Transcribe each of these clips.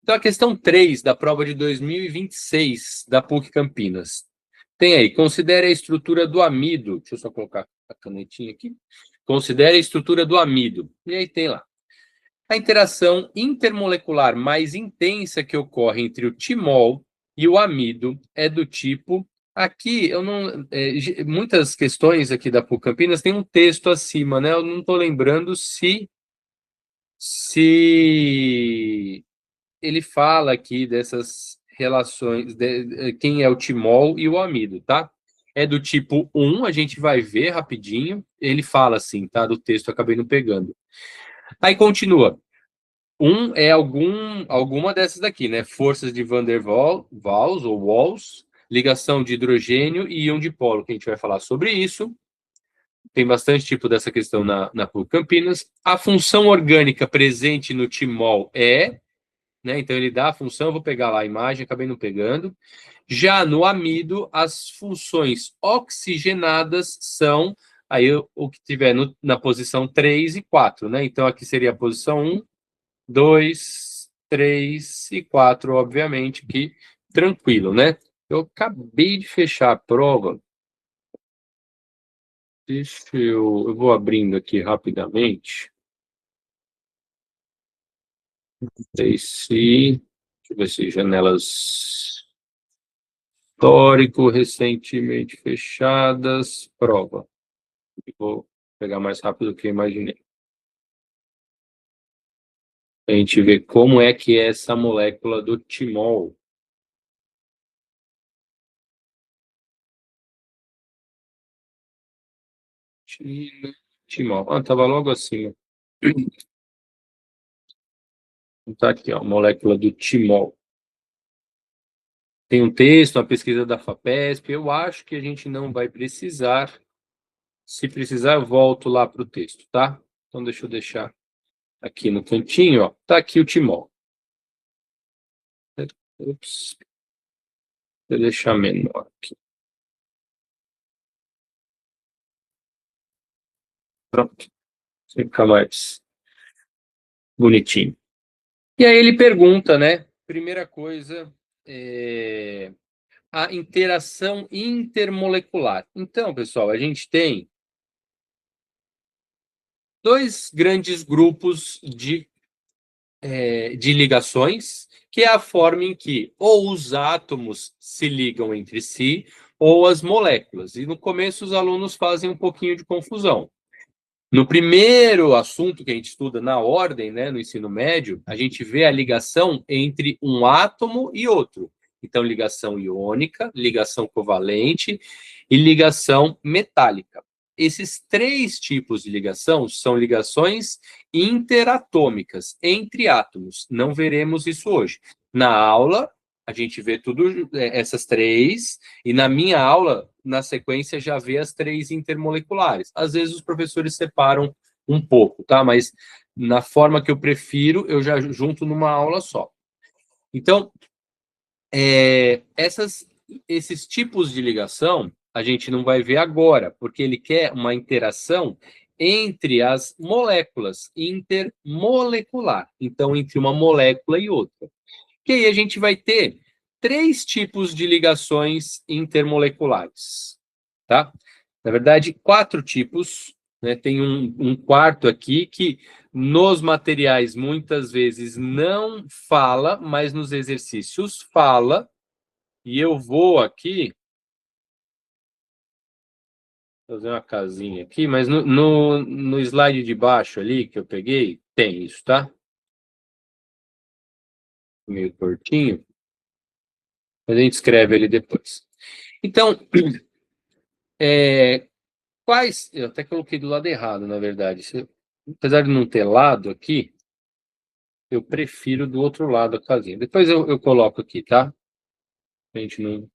Então, a questão 3 da prova de 2026 da PUC Campinas. Tem aí, considere a estrutura do amido. Deixa eu só colocar a canetinha aqui. Considere a estrutura do amido. E aí tem lá. A interação intermolecular mais intensa que ocorre entre o timol e o amido é do tipo... Aqui, eu não... muitas questões aqui da PUC Campinas tem um texto acima, né? Eu não estou lembrando se ele fala aqui dessas relações, quem é o timol e o amido, tá? É do tipo 1, a gente vai ver rapidinho. Ele fala assim, tá? Do texto, eu acabei não pegando. Aí continua. É alguma dessas daqui, né? Forças de Van der Waals, ou Walls, ligação de hidrogênio e íon dipolo, que a gente vai falar sobre isso. Tem bastante tipo dessa questão na PUC Campinas. A função orgânica presente no timol né? Então ele dá a função, eu vou pegar lá a imagem, acabei não pegando. Já no amido, as funções oxigenadas são aí o que tiver na posição 3 e 4, né? Então aqui seria a posição 1, 2, 3 e 4, obviamente, que tranquilo, né? Eu acabei de fechar a prova. Eu vou abrindo aqui rapidamente. Deixa eu ver se janelas histórico, recentemente fechadas, prova. Vou pegar mais rápido do que eu imaginei. A gente vê como é que é essa molécula do timol. Timol. Ah, estava logo assim. Tá aqui, ó, molécula do timol. Tem um texto, uma pesquisa da FAPESP. Eu acho que a gente não vai precisar. Se precisar, eu volto lá para o texto, tá? Então, deixa eu deixar aqui no cantinho, ó. Tá aqui o timol. Ups. Vou deixar menor aqui. Pronto. Fica mais bonitinho. E aí ele pergunta, né? Primeira coisa, a interação intermolecular. Então, pessoal, a gente tem dois grandes grupos de ligações, que é a forma em que ou os átomos se ligam entre si, ou as moléculas. E no começo os alunos fazem um pouquinho de confusão. No primeiro assunto que a gente estuda na ordem, né, no ensino médio, a gente vê a ligação entre um átomo e outro. Então, ligação iônica, ligação covalente e ligação metálica. Esses três tipos de ligação são ligações interatômicas entre átomos. Não veremos isso hoje. Na aula, a gente vê tudo essas três, e na minha aula, na sequência, já vê as três intermoleculares. Às vezes os professores separam um pouco, tá? Mas na forma que eu prefiro, eu já junto numa aula só. Então, esses tipos de ligação a gente não vai ver agora, porque ele quer uma interação entre as moléculas, intermolecular. Então, entre uma molécula e outra. Que aí a gente vai ter três tipos de ligações intermoleculares, tá? Na verdade, quatro tipos, né? Tem um quarto aqui que nos materiais muitas vezes não fala, mas nos exercícios fala, e eu vou aqui fazer uma casinha aqui, mas no slide de baixo ali que eu peguei, tem isso, tá? Meio tortinho, mas a gente escreve ele depois. Então, eu até coloquei do lado errado, na verdade. Apesar de não ter lado aqui, eu prefiro do outro lado a casinha. Depois eu coloco aqui, tá? A gente não...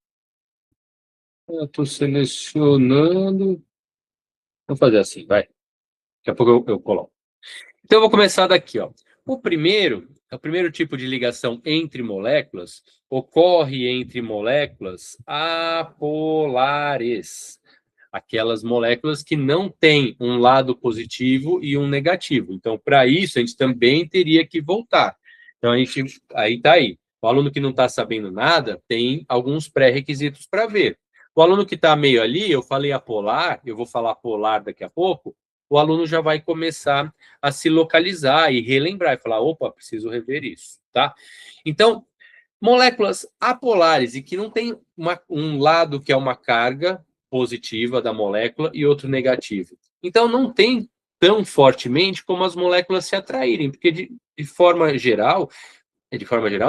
Eu estou selecionando... Vou fazer assim, vai. Daqui a pouco eu coloco. Então, eu vou começar daqui, ó. O primeiro tipo de ligação entre moléculas ocorre entre moléculas apolares. Aquelas moléculas que não têm um lado positivo e um negativo. Então, para isso, a gente também teria que voltar. Então, aí tá aí. O aluno que não está sabendo nada tem alguns pré-requisitos para ver. O aluno que está meio ali, eu falei a polar, eu vou falar polar daqui a pouco, o aluno já vai começar a se localizar e relembrar, e falar, opa, preciso rever isso, tá? Então, moléculas apolares, e que não tem um lado que é uma carga positiva da molécula e outro negativo. Então, não tem tão fortemente como as moléculas se atraírem, porque de forma geral,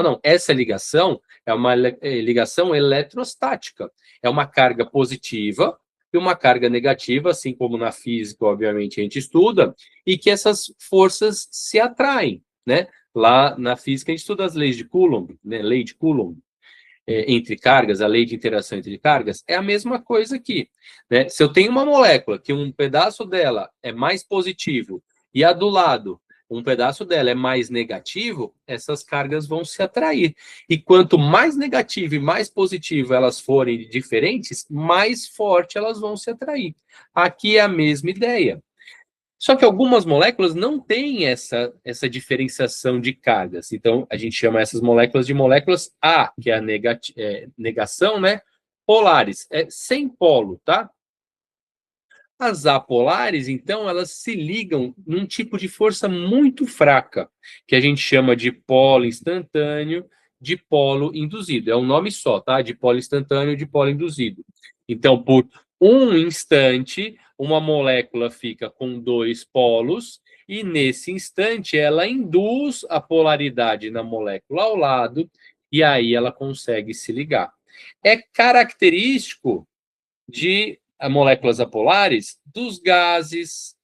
não, essa ligação é uma ligação eletrostática. É uma carga positiva e uma carga negativa, assim como na física, obviamente, a gente estuda, e que essas forças se atraem, né? Lá na física, a gente estuda as leis de Coulomb, né? Lei de Coulomb, entre cargas, a lei de interação entre cargas, é a mesma coisa aqui, né? Se eu tenho uma molécula que um pedaço dela é mais positivo e a do lado, um pedaço dela é mais negativo, essas cargas vão se atrair. E quanto mais negativo e mais positivo elas forem diferentes, mais forte elas vão se atrair. Aqui é a mesma ideia. Só que algumas moléculas não têm essa diferenciação de cargas. Então, a gente chama essas moléculas de moléculas A, que é a negação, né? Polares, sem polo, tá? As apolares, então, elas se ligam num tipo de força muito fraca, que a gente chama de polo instantâneo, de polo induzido. É um nome só, tá? De polo instantâneo e de polo induzido. Então, por um instante, uma molécula fica com dois polos, e nesse instante ela induz a polaridade na molécula ao lado, e aí ela consegue se ligar. É característico de moléculas apolares dos gases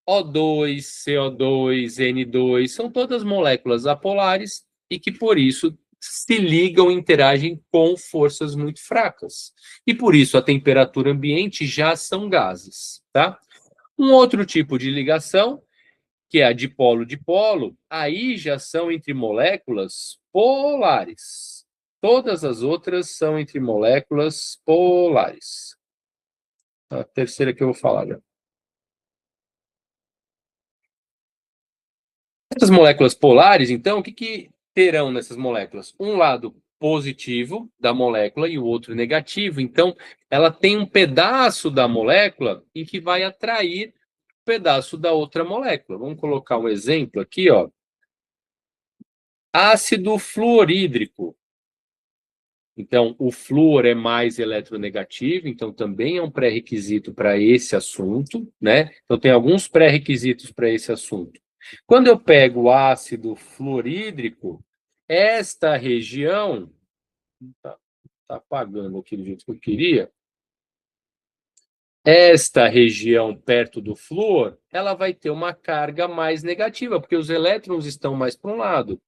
O2, CO2, N2, são todas moléculas apolares e que, por isso, se ligam e interagem com forças muito fracas. E, por isso, a temperatura ambiente já são gases, tá? Um outro tipo de ligação, que é a dipolo-dipolo, aí já são entre moléculas polares. Todas as outras são entre moléculas polares. A terceira que eu vou falar já. Essas moléculas polares, então, o que terão nessas moléculas? Um lado positivo da molécula e o outro negativo. Então, ela tem um pedaço da molécula em que vai atrair um pedaço da outra molécula. Vamos colocar um exemplo aqui, ó. Ácido fluorídrico. Então, o flúor é mais eletronegativo, então também é um pré-requisito para esse assunto, né? Então, tem alguns pré-requisitos para esse assunto. Quando eu pego o ácido fluorídrico, esta região, tá apagando aqui do jeito que eu queria, esta região perto do flúor, ela vai ter uma carga mais negativa, porque os elétrons estão mais para um lado.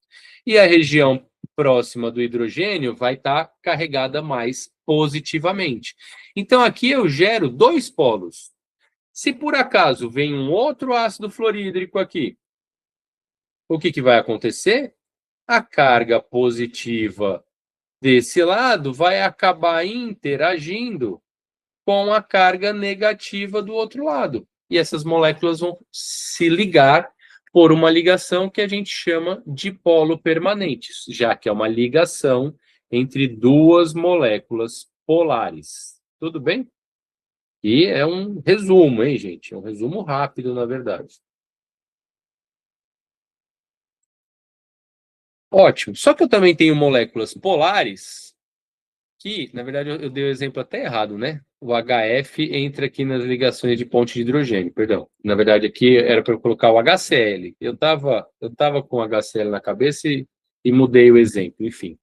E a região próxima do hidrogênio vai estar carregada mais positivamente. Então, aqui eu gero dois polos. Se por acaso vem um outro ácido fluorídrico aqui, o que vai acontecer? A carga positiva desse lado vai acabar interagindo com a carga negativa do outro lado. E essas moléculas vão se ligar por uma ligação que a gente chama de polo permanentes, já que é uma ligação entre duas moléculas polares. Tudo bem? E é um resumo, hein, gente? É um resumo rápido, na verdade. Ótimo. Só que eu também tenho moléculas polares que, na verdade, eu dei o exemplo até errado, né? O HF entra aqui nas ligações de ponte de hidrogênio, perdão. Na verdade, aqui era para eu colocar o HCl. Eu tava com o HCl na cabeça e mudei o exemplo, enfim.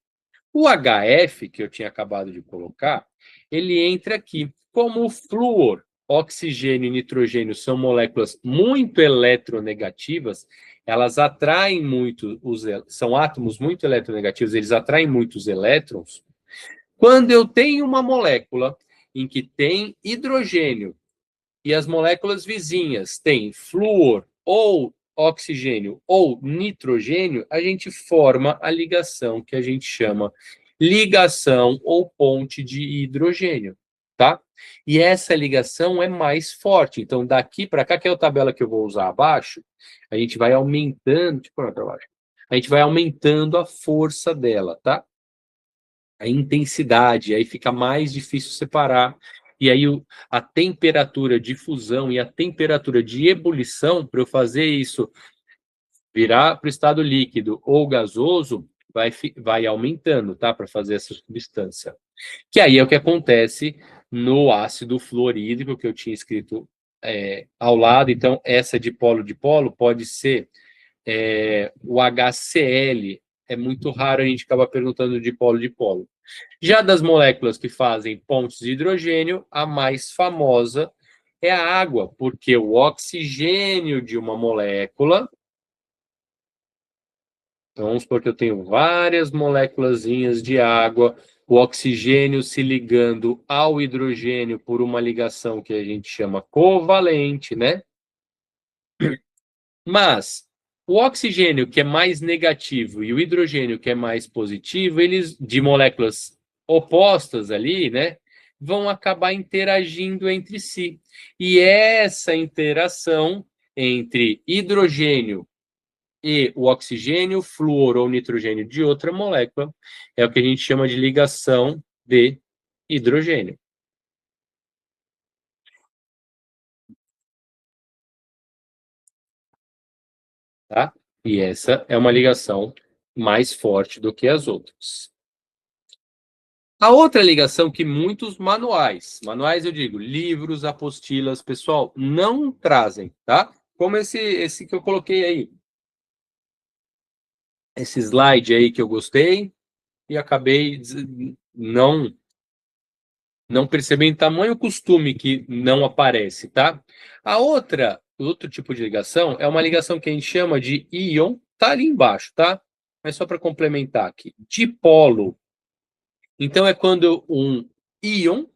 O HF, que eu tinha acabado de colocar, ele entra aqui. Como o flúor, oxigênio e nitrogênio são moléculas muito eletronegativas, elas atraem muito, são átomos muito eletronegativos, eles atraem muitos elétrons. Quando eu tenho uma molécula em que tem hidrogênio e as moléculas vizinhas têm flúor ou oxigênio ou nitrogênio, a gente forma a ligação que a gente chama ligação ou ponte de hidrogênio, tá? E essa ligação é mais forte. Então, daqui para cá, que é a tabela que eu vou usar abaixo, a gente vai aumentando, tipo, para baixo. a gente vai aumentando a força dela, tá? A intensidade, aí fica mais difícil separar. E aí a temperatura de fusão e a temperatura de ebulição, para eu fazer isso virar para o estado líquido ou gasoso, vai aumentando, tá? Para fazer essa substância. Que aí é o que acontece no ácido fluorídrico, que eu tinha escrito ao lado. Então, essa de polo pode ser o HCl. É muito raro a gente acabar perguntando de polo. Já das moléculas que fazem pontes de hidrogênio, a mais famosa é a água, porque o oxigênio de uma molécula. Então, vamos supor que eu tenho várias moléculazinhas de água, o oxigênio se ligando ao hidrogênio por uma ligação que a gente chama covalente, né? Mas o oxigênio que é mais negativo e o hidrogênio que é mais positivo, eles, de moléculas opostas ali, né, vão acabar interagindo entre si. E essa interação entre hidrogênio e o oxigênio, flúor ou nitrogênio de outra molécula é o que a gente chama de ligação de hidrogênio. Tá? E essa é uma ligação mais forte do que as outras. A outra ligação que muitos manuais eu digo, livros, apostilas, pessoal, não trazem, tá? Como esse que eu coloquei aí. Esse slide aí que eu gostei e acabei não percebendo tamanho costume que não aparece, tá? Outro tipo de ligação é uma ligação que a gente chama de íon, tá ali embaixo, tá? Mas só para complementar aqui, dipolo. Então é quando um íon,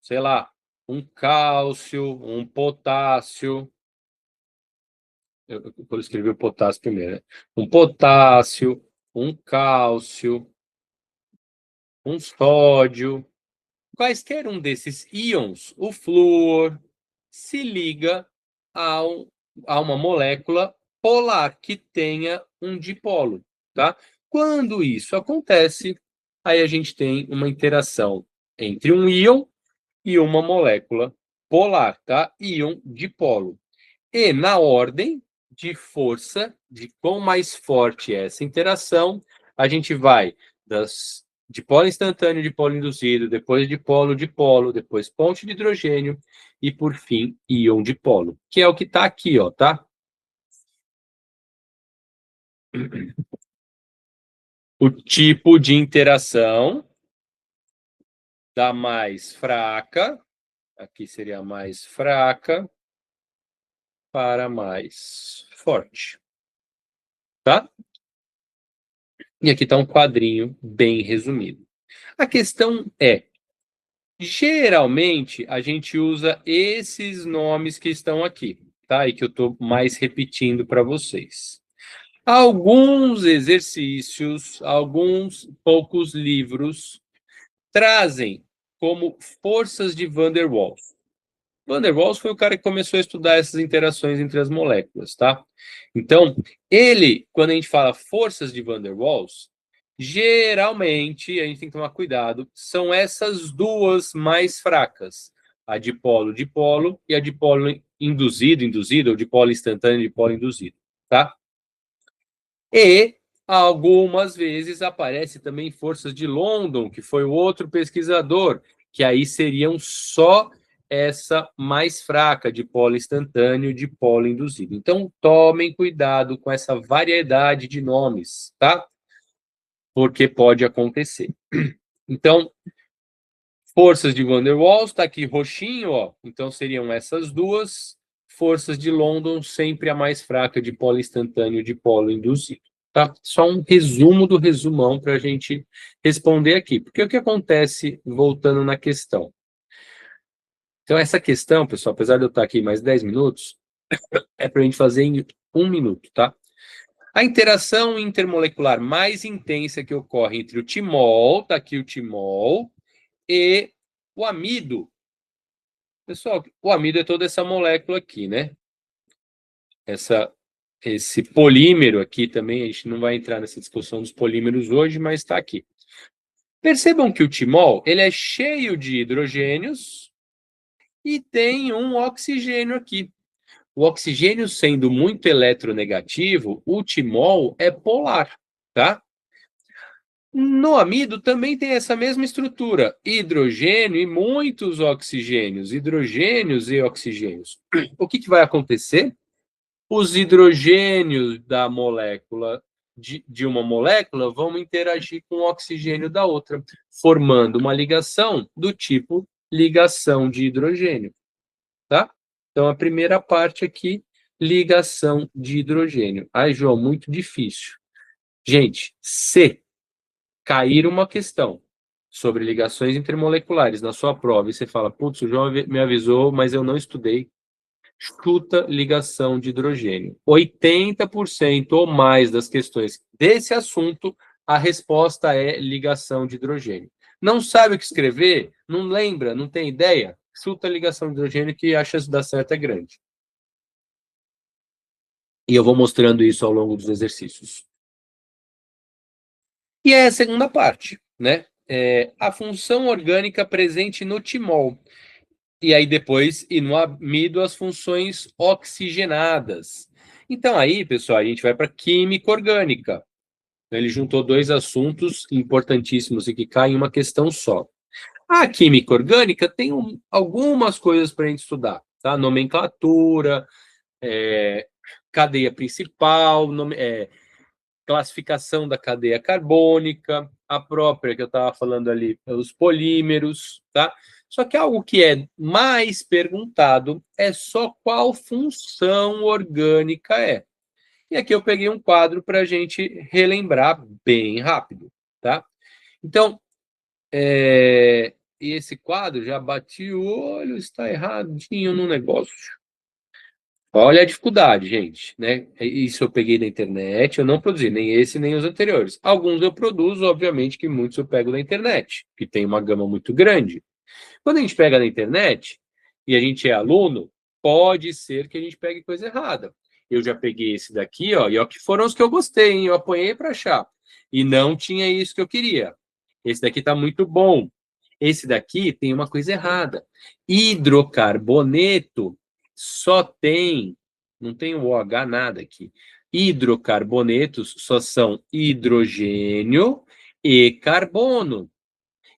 sei lá, um cálcio, um potássio, eu escrevi o potássio primeiro, né? Um potássio, um cálcio, um sódio, quaisquer um desses íons, o flúor, se liga a, a uma molécula polar que tenha um dipolo, tá? Quando isso acontece, aí a gente tem uma interação entre um íon e uma molécula polar, tá? Íon dipolo. E na ordem de força, de quão mais forte é essa interação, a gente vai das dipolo instantâneo, dipolo induzido, depois dipolo, depois ponte de hidrogênio e, por fim, íon dipolo, que é o que está aqui, ó, tá? O tipo de interação da mais fraca, aqui seria a mais fraca, para a mais forte, tá? E aqui está um quadrinho bem resumido. A questão é, geralmente a gente usa esses nomes que estão aqui, tá? E que eu estou mais repetindo para vocês. Alguns exercícios, alguns poucos livros trazem como forças de Van der Waals. Van der Waals foi o cara que começou a estudar essas interações entre as moléculas, tá? Então, ele, quando a gente fala forças de Van der Waals, geralmente, a gente tem que tomar cuidado, são essas duas mais fracas, a dipolo e a dipolo induzido, ou dipolo instantâneo e dipolo induzido, tá? E algumas vezes aparece também forças de London, que foi o outro pesquisador, que aí seriam só essa mais fraca de polo instantâneo, de polo induzido. Então, tomem cuidado com essa variedade de nomes, tá? Porque pode acontecer. Então, forças de Van der Waals, está aqui roxinho, ó. Então, seriam essas duas. Forças de London, sempre a mais fraca de polo instantâneo, de polo induzido. Tá? Só um resumo do resumão para a gente responder aqui. Porque o que acontece, voltando na questão? Então, essa questão, pessoal, apesar de eu estar aqui mais 10 minutos, é para a gente fazer em 1 minuto, tá? A interação intermolecular mais intensa que ocorre entre o timol, tá aqui o timol, e o amido. Pessoal, o amido é toda essa molécula aqui, né? Essa esse polímero aqui também, a gente não vai entrar nessa discussão dos polímeros hoje, mas está aqui. Percebam que o timol, ele é cheio de hidrogênios e tem um oxigênio aqui. O oxigênio sendo muito eletronegativo, o timol é polar, tá? No amido também tem essa mesma estrutura, hidrogênio e muitos oxigênios, hidrogênios e oxigênios. O que vai acontecer? Os hidrogênios da molécula de uma molécula vão interagir com o oxigênio da outra, formando uma ligação do tipo ligação de hidrogênio, tá? Então, a primeira parte aqui, ligação de hidrogênio. Ai, João, muito difícil. Gente, se cair uma questão sobre ligações intermoleculares na sua prova e você fala, putz, o João me avisou, mas eu não estudei, chuta ligação de hidrogênio. 80% ou mais das questões desse assunto, a resposta é ligação de hidrogênio. Não sabe o que escrever? Não lembra? Não tem ideia? Chuta ligação de hidrogênio que a chance de dar certo é grande. E eu vou mostrando isso ao longo dos exercícios. E é a segunda parte, né? A função orgânica presente no timol. E aí depois, e no amido, as funções oxigenadas. Então aí, pessoal, a gente vai para química orgânica. Ele juntou dois assuntos importantíssimos e que caem em uma questão só. A química orgânica tem algumas coisas para a gente estudar, tá? Nomenclatura, cadeia principal, classificação da cadeia carbônica, a própria que eu estava falando ali, os polímeros, tá? Só que algo que é mais perguntado é só qual função orgânica é. E aqui eu peguei um quadro para a gente relembrar bem rápido, tá? Então, e esse quadro já bati o olho, está erradinho no negócio. Olha a dificuldade, gente, né? Isso eu peguei na internet, eu não produzi nem esse nem os anteriores. Alguns eu produzo, obviamente que muitos eu pego da internet, que tem uma gama muito grande. Quando a gente pega na internet e a gente é aluno, pode ser que a gente pegue coisa errada. Eu já peguei esse daqui, ó, e ó, que foram os que eu gostei, hein? Eu apanhei para achar. E não tinha isso que eu queria. Esse daqui tá muito bom. Esse daqui tem uma coisa errada. Hidrocarboneto só tem, não tem o OH nada aqui. Hidrocarbonetos só são hidrogênio e carbono.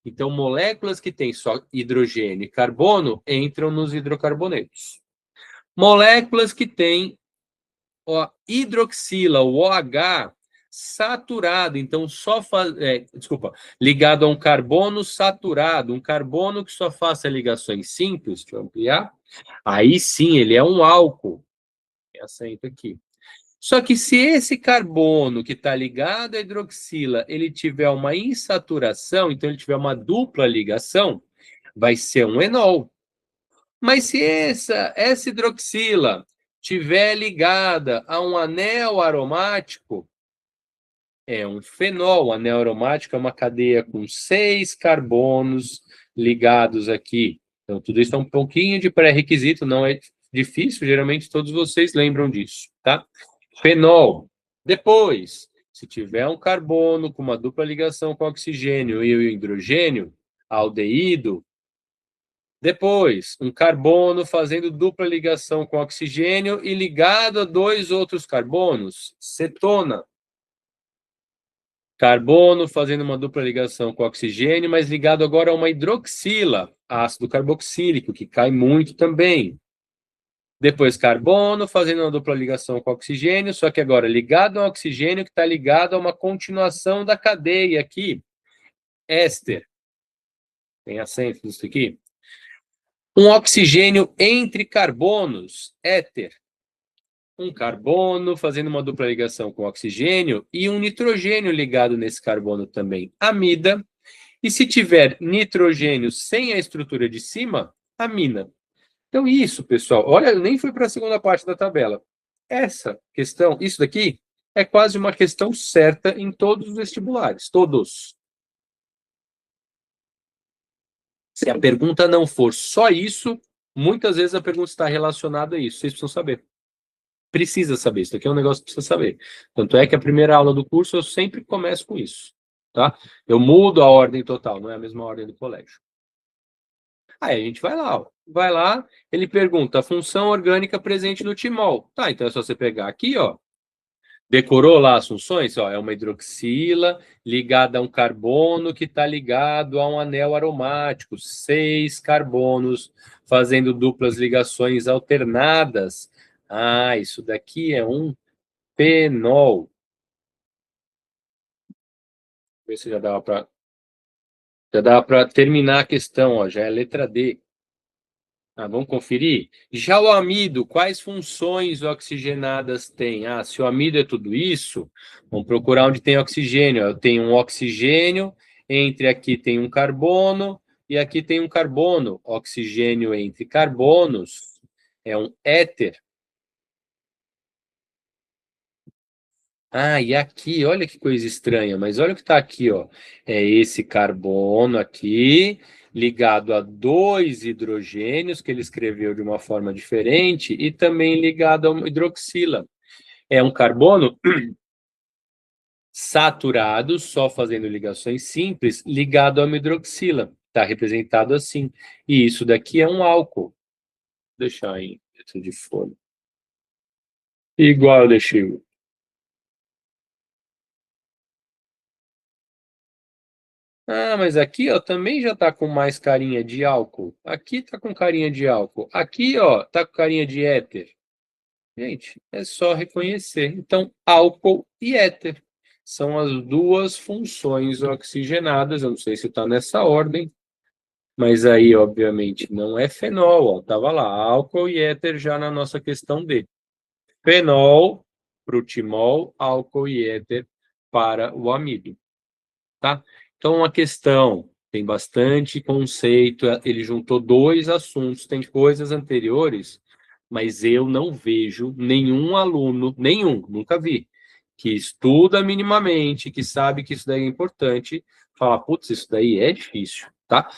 Então, moléculas que têm só hidrogênio e carbono entram nos hidrocarbonetos. Moléculas que têm hidroxila, o OH, saturado, então ligado a um carbono saturado, um carbono que só faça ligações simples, deixa eu ampliar, aí sim ele é um álcool. Tem acento aqui. Só que se esse carbono que está ligado à hidroxila, ele tiver uma insaturação, então ele tiver uma dupla ligação, vai ser um enol. Mas se essa hidroxila tiver ligada a um anel aromático, é um fenol. O anel aromático é uma cadeia com 6 carbonos ligados aqui. Então, tudo isso é um pouquinho de pré-requisito, não é difícil, geralmente todos vocês lembram disso, tá? Fenol. Depois, se tiver um carbono com uma dupla ligação com oxigênio e o hidrogênio, aldeído. Depois, um carbono fazendo dupla ligação com oxigênio e ligado a 2 outros carbonos, cetona. Carbono fazendo uma dupla ligação com oxigênio, mas ligado agora a uma hidroxila, ácido carboxílico, que cai muito também. Depois, carbono fazendo uma dupla ligação com oxigênio, só que agora ligado ao oxigênio que está ligado a uma continuação da cadeia aqui, éster. Tem acento nisso aqui? Um oxigênio entre carbonos, éter. Um carbono fazendo uma dupla ligação com oxigênio e um nitrogênio ligado nesse carbono também, amida. E se tiver nitrogênio sem a estrutura de cima, amina. Então isso, pessoal, olha, eu nem fui para a segunda parte da tabela. Essa questão, isso daqui, é quase uma questão certa em todos os vestibulares, todos. Se a pergunta não for só isso, muitas vezes a pergunta está relacionada a isso, vocês precisam saber. precisa saber, isso aqui é um negócio que precisa saber. Tanto é que a primeira aula do curso eu sempre começo com isso, tá? Eu mudo a ordem total, não é a mesma ordem do colégio. Aí a gente vai lá, ó. Vai lá, ele pergunta a função orgânica presente no timol. Tá, então é só você pegar aqui, ó. Decorou lá as funções? Ó, é uma hidroxila ligada a um carbono que está ligado a um anel aromático, 6 carbonos fazendo duplas ligações alternadas. Ah, isso daqui é um fenol. Ver se já dava para terminar a questão, ó, já é a letra D. Ah, vamos conferir? Já o amido, quais funções oxigenadas tem? Ah, se o amido é tudo isso, vamos procurar onde tem oxigênio. Eu tenho um oxigênio, entre aqui tem um carbono, e aqui tem um carbono. Oxigênio entre carbonos é um éter. Ah, e aqui, olha que coisa estranha, mas olha o que está aqui, ó. É esse carbono aqui, ligado a 2 hidrogênios, que ele escreveu de uma forma diferente, e também ligado a uma hidroxila. É um carbono saturado, só fazendo ligações simples, ligado a uma hidroxila. Está representado assim. E isso daqui é um álcool. Vou deixar em letra de folha. Igual eu deixei. Ah, mas aqui, ó, também já tá com mais carinha de álcool. Aqui tá com carinha de álcool. Aqui, ó, tá com carinha de éter. Gente, é só reconhecer. Então, álcool e éter são as duas funções oxigenadas. Eu não sei se está nessa ordem, mas aí, obviamente, não é fenol. Ó, tava lá, álcool e éter já na nossa questão D. Fenol para o timol, álcool e éter para o amido. Tá? Então, uma questão, tem bastante conceito, ele juntou 2 assuntos, tem coisas anteriores, mas eu não vejo nenhum aluno, nunca vi, que estuda minimamente, que sabe que isso daí é importante, falar, putz, isso daí é difícil, tá?